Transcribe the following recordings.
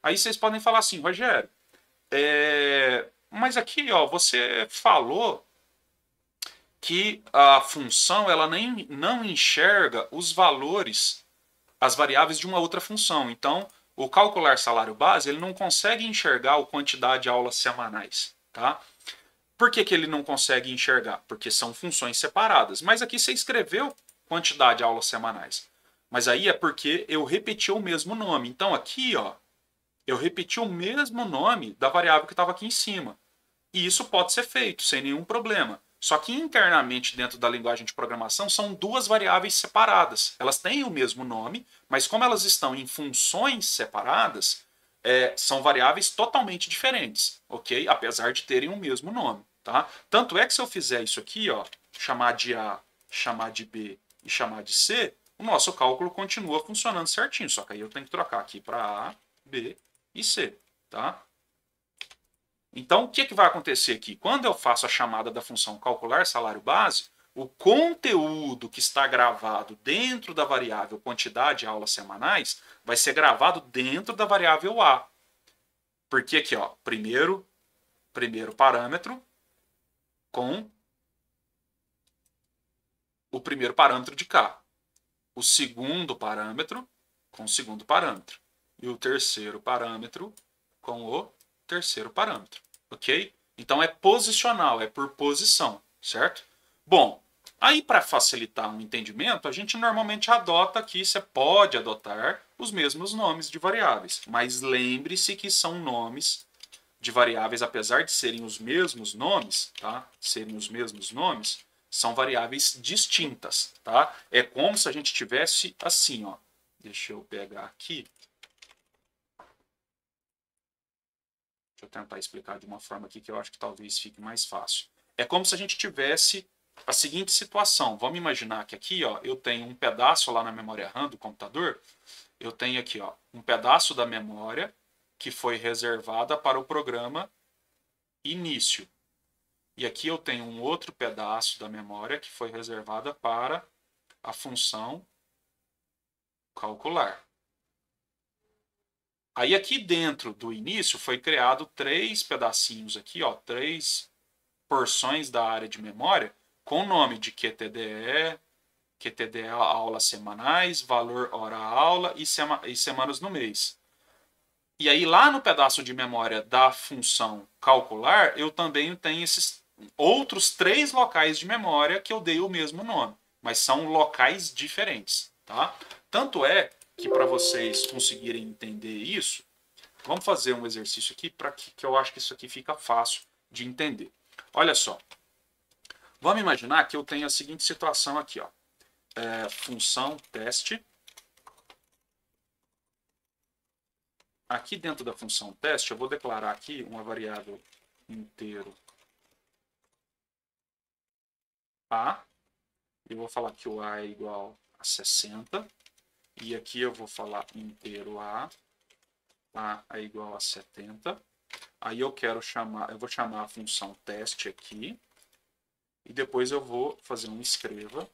Aí vocês podem falar assim, Rogério, mas aqui ó, você falou que a função ela nem, não enxerga os valores, as variáveis de uma outra função. Então, o calcular salário base ele não consegue enxergar a quantidade de aulas semanais. Tá? Por que, que ele não consegue enxergar? Porque são funções separadas. Mas aqui você escreveu quantidade de aulas semanais. Mas aí é porque eu repeti o mesmo nome. Então aqui, ó, eu repeti o mesmo nome da variável que estava aqui em cima. E isso pode ser feito sem nenhum problema. Só que internamente dentro da linguagem de programação são duas variáveis separadas. Elas têm o mesmo nome, mas como elas estão em funções separadas, são variáveis totalmente diferentes, ok? Apesar de terem o mesmo nome, tá? Tanto é que se eu fizer isso aqui, ó, chamar de A, chamar de B e chamar de C, o nosso cálculo continua funcionando certinho. Só que aí eu tenho que trocar aqui para A, B e C, tá? Então, o que, que vai acontecer aqui? Quando eu faço a chamada da função calcular salário base, o conteúdo que está gravado dentro da variável quantidade de aulas semanais vai ser gravado dentro da variável A. Porque aqui, ó, primeiro parâmetro com o primeiro parâmetro de K. O segundo parâmetro com o segundo parâmetro. E o terceiro parâmetro com o terceiro parâmetro, ok? Então é posicional, é por posição, certo? Bom, aí para facilitar o entendimento, a gente normalmente adota aqui, você pode adotar os mesmos nomes de variáveis, mas lembre-se que são nomes de variáveis, apesar de serem os mesmos nomes, tá? Serem os mesmos nomes, são variáveis distintas, tá? É como se a gente tivesse assim, ó. Deixa eu pegar aqui. Deixa eu tentar explicar de uma forma aqui que eu acho que talvez fique mais fácil. É como se a gente tivesse a seguinte situação. Vamos imaginar que aqui, ó, eu tenho um pedaço lá na memória RAM do computador. Eu tenho aqui, ó, um pedaço da memória que foi reservada para o programa início. E aqui eu tenho um outro pedaço da memória que foi reservada para a função calcular. Aí aqui dentro do início foi criado três pedacinhos aqui, ó, três porções da área de memória com o nome de QTDE, QTDE aulas semanais, valor hora aula e semanas no mês. E aí lá no pedaço de memória da função calcular, eu também tenho esses outros três locais de memória que eu dei o mesmo nome, mas são locais diferentes, tá? Tanto é que para vocês conseguirem entender isso, vamos fazer um exercício aqui para que eu acho que isso aqui fica fácil de entender. Olha só, vamos imaginar que eu tenho a seguinte situação aqui, ó, função teste. Aqui dentro da função teste, eu vou declarar aqui uma variável inteiro A. Eu vou falar que o A é igual a 60. E aqui eu vou falar inteiro A é igual a 70. Aí eu vou chamar a função teste aqui. E depois eu vou fazer um escreva.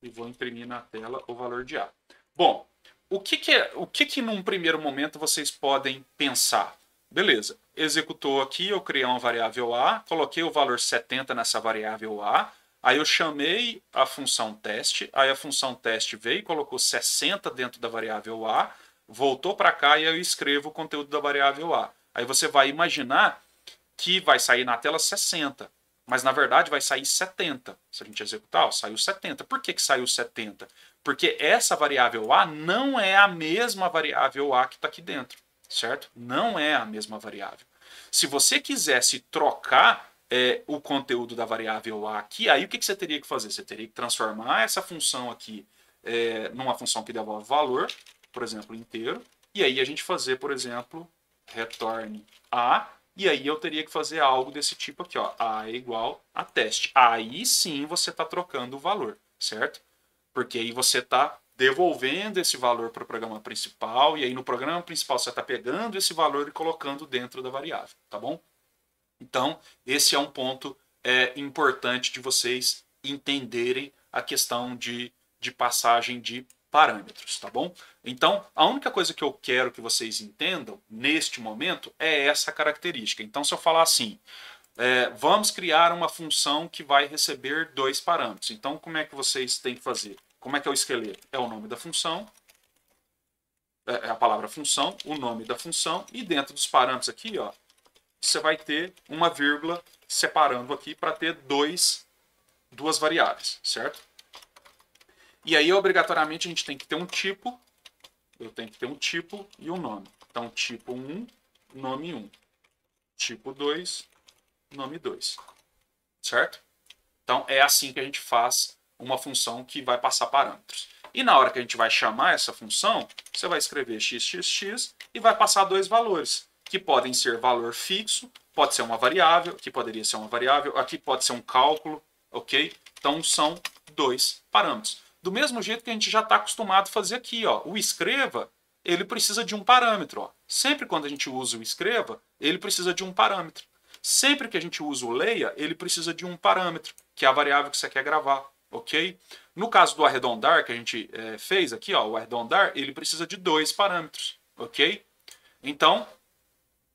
E vou imprimir na tela o valor de A. Bom, o que num primeiro momento vocês podem pensar? Beleza, executou aqui, eu criei uma variável A, coloquei o valor 70 nessa variável A, aí eu chamei a função teste, aí a função teste veio e colocou 60 dentro da variável A, voltou para cá e eu escrevo o conteúdo da variável A. Aí você vai imaginar que vai sair na tela 60, mas na verdade vai sair 70. Se a gente executar, ó, saiu 70. Por que saiu 70? Porque essa variável A não é a mesma variável A que está aqui dentro, certo? Não é a mesma variável. Se você quisesse trocar o conteúdo da variável A aqui, aí o que você teria que fazer? Você teria que transformar essa função aqui numa função que devolve valor, por exemplo, inteiro, e aí a gente fazer, por exemplo, retorne A, e aí eu teria que fazer algo desse tipo aqui, ó, A é igual a teste. Aí sim você está trocando o valor, certo? Porque aí você está devolvendo esse valor para o programa principal, e aí no programa principal você está pegando esse valor e colocando dentro da variável, tá bom? Então, esse é um ponto importante de vocês entenderem a questão de passagem de parâmetros, tá bom? Então, a única coisa que eu quero que vocês entendam neste momento é essa característica. Então, se eu falar assim, vamos criar uma função que vai receber 2 parâmetros. Então, como é que vocês têm que fazer? Como é que é o esqueleto? É o nome da função, é a palavra função, o nome da função, e dentro dos parâmetros aqui, ó, você vai ter uma vírgula separando aqui para ter duas variáveis, certo? E aí, obrigatoriamente, a gente tem que ter um tipo, eu tenho que ter um tipo e um nome. Então, tipo 1, nome 1. Tipo 2, nome 2. Certo? Então, é assim que a gente faz uma função que vai passar parâmetros. E na hora que a gente vai chamar essa função, você vai escrever xxx e vai passar 2 valores, que podem ser valor fixo, pode ser uma variável, aqui poderia ser uma variável, aqui pode ser um cálculo, ok? Então, são 2 parâmetros. Do mesmo jeito que a gente já está acostumado a fazer aqui, ó. O escreva, ele precisa de um parâmetro. Ó. Sempre quando a gente usa o escreva, ele precisa de um parâmetro. Sempre que a gente usa o leia, ele precisa de um parâmetro, que é a variável que você quer gravar, ok? No caso do arredondar que a gente fez aqui, ó, o arredondar, ele precisa de 2 parâmetros, ok? Então,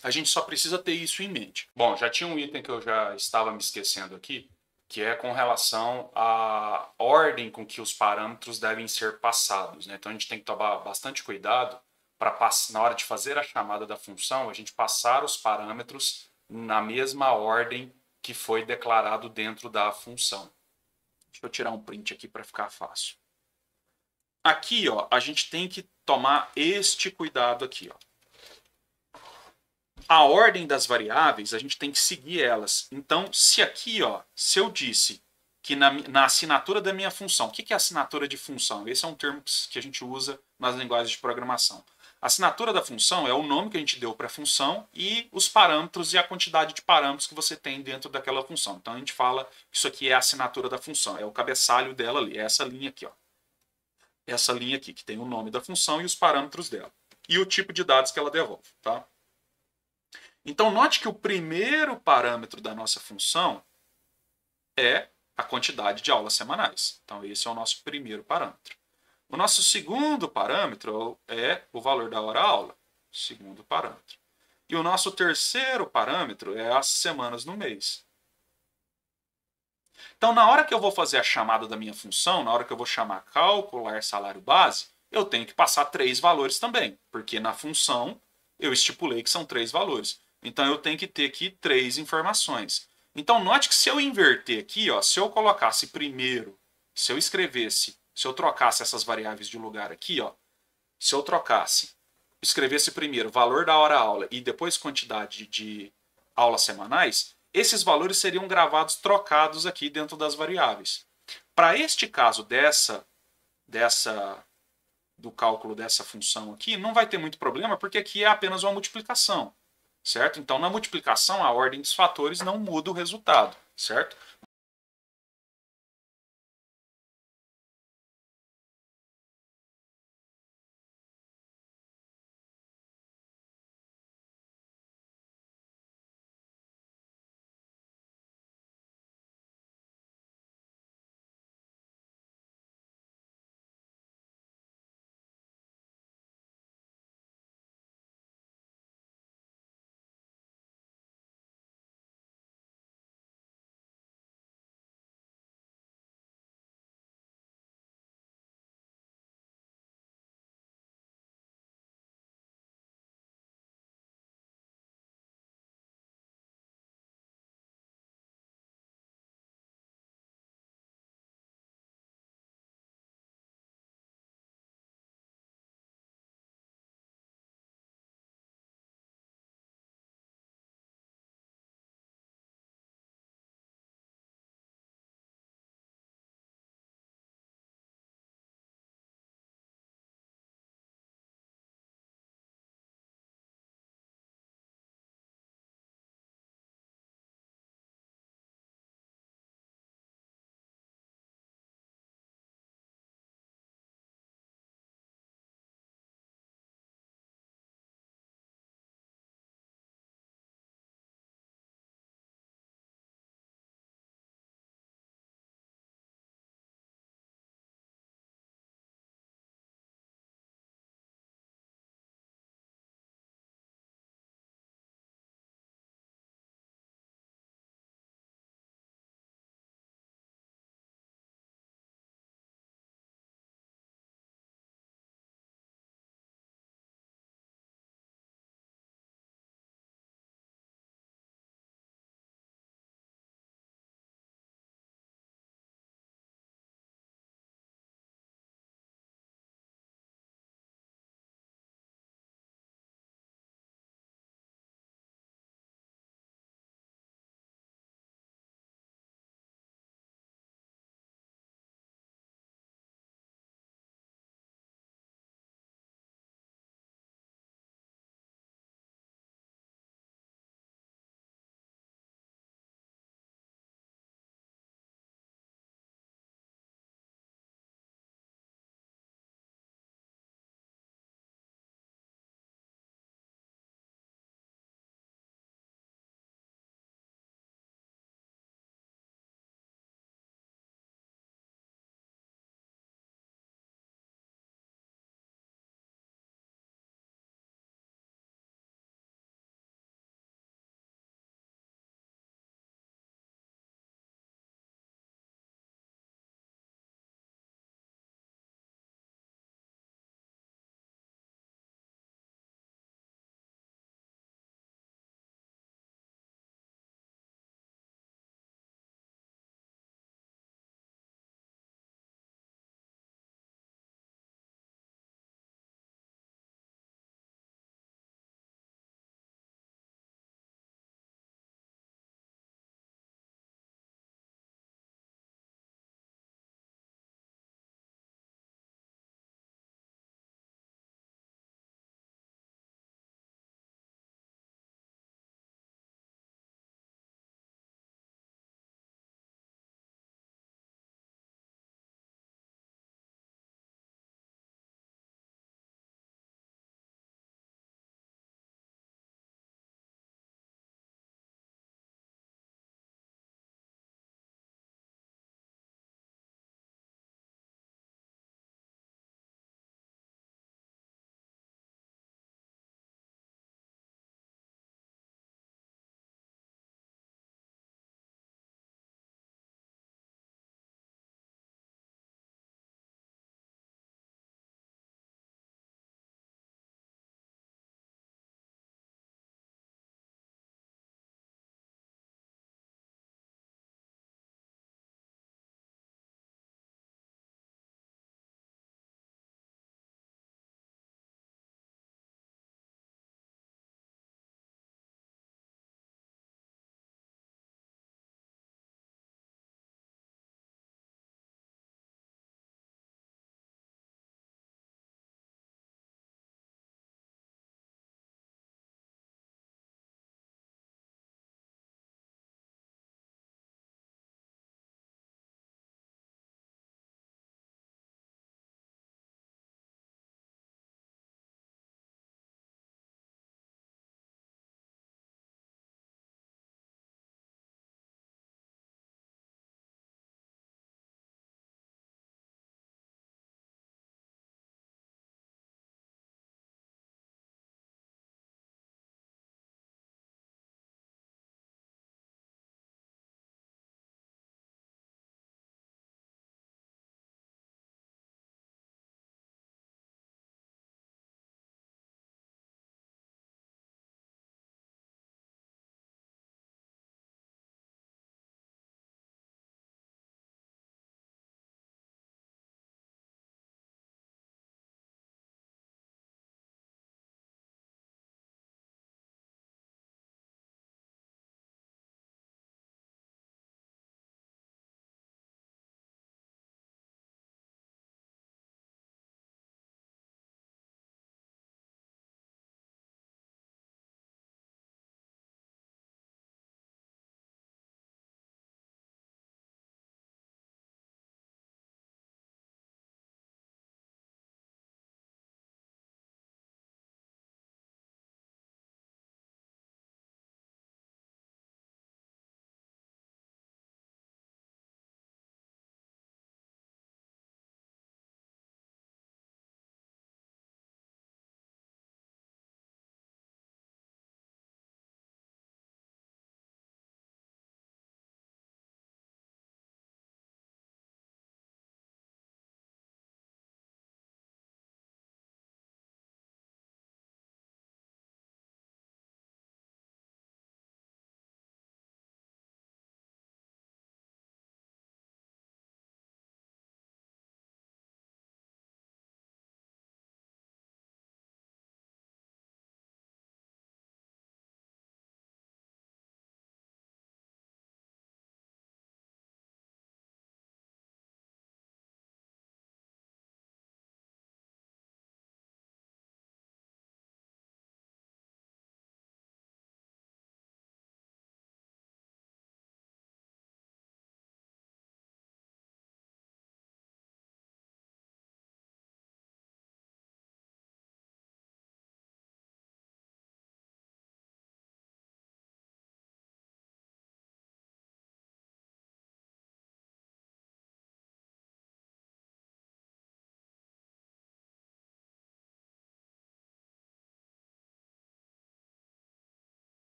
a gente só precisa ter isso em mente. Bom, já tinha um item que eu já estava me esquecendo aqui, que é com relação à ordem com que os parâmetros devem ser passados, né? Então a gente tem que tomar bastante cuidado para, na hora de fazer a chamada da função, a gente passar os parâmetros na mesma ordem que foi declarado dentro da função. Deixa eu tirar um print aqui para ficar fácil. Aqui, ó, a gente tem que tomar este cuidado aqui, ó. A ordem das variáveis, a gente tem que seguir elas. Então, se aqui, ó, se eu disse que na assinatura da minha função, o que é assinatura de função? Esse é um termo que a gente usa nas linguagens de programação. A assinatura da função é o nome que a gente deu para a função e os parâmetros e a quantidade de parâmetros que você tem dentro daquela função. Então, a gente fala que isso aqui é a assinatura da função, é o cabeçalho dela ali, é essa linha aqui, ó. Essa linha aqui, que tem o nome da função e os parâmetros dela. E o tipo de dados que ela devolve, tá? Então, note que o primeiro parâmetro da nossa função é a quantidade de aulas semanais. Então, esse é o nosso primeiro parâmetro. O nosso segundo parâmetro é o valor da hora-aula. Segundo parâmetro. E o nosso terceiro parâmetro é as semanas no mês. Então, na hora que eu vou fazer a chamada da minha função, na hora que eu vou chamar calcular salário base, eu tenho que passar 3 valores também, porque na função eu estipulei que são 3 valores. Então, eu tenho que ter aqui 3 informações. Então, note que se eu inverter aqui, ó, se eu colocasse primeiro, se eu escrevesse, se eu trocasse essas variáveis de lugar aqui, ó, se eu trocasse, escrevesse primeiro valor da hora-aula e depois quantidade de aulas semanais, esses valores seriam gravados trocados aqui dentro das variáveis. Para este caso do cálculo dessa função aqui, não vai ter muito problema, porque aqui é apenas uma multiplicação, certo? Então, na multiplicação, a ordem dos fatores não muda o resultado, certo?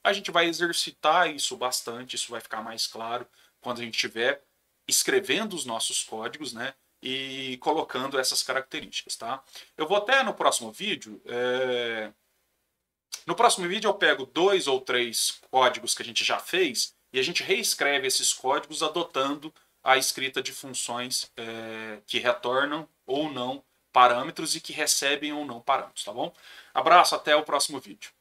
a gente vai exercitar isso bastante, isso vai ficar mais claro quando a gente estiver escrevendo os nossos códigos, né? E colocando essas características, tá? Eu vou até no próximo vídeo... No próximo vídeo eu pego 2 ou 3 códigos que a gente já fez e a gente reescreve esses códigos adotando a escrita de funções que retornam ou não parâmetros e que recebem ou não parâmetros, tá bom? Abraço, até o próximo vídeo.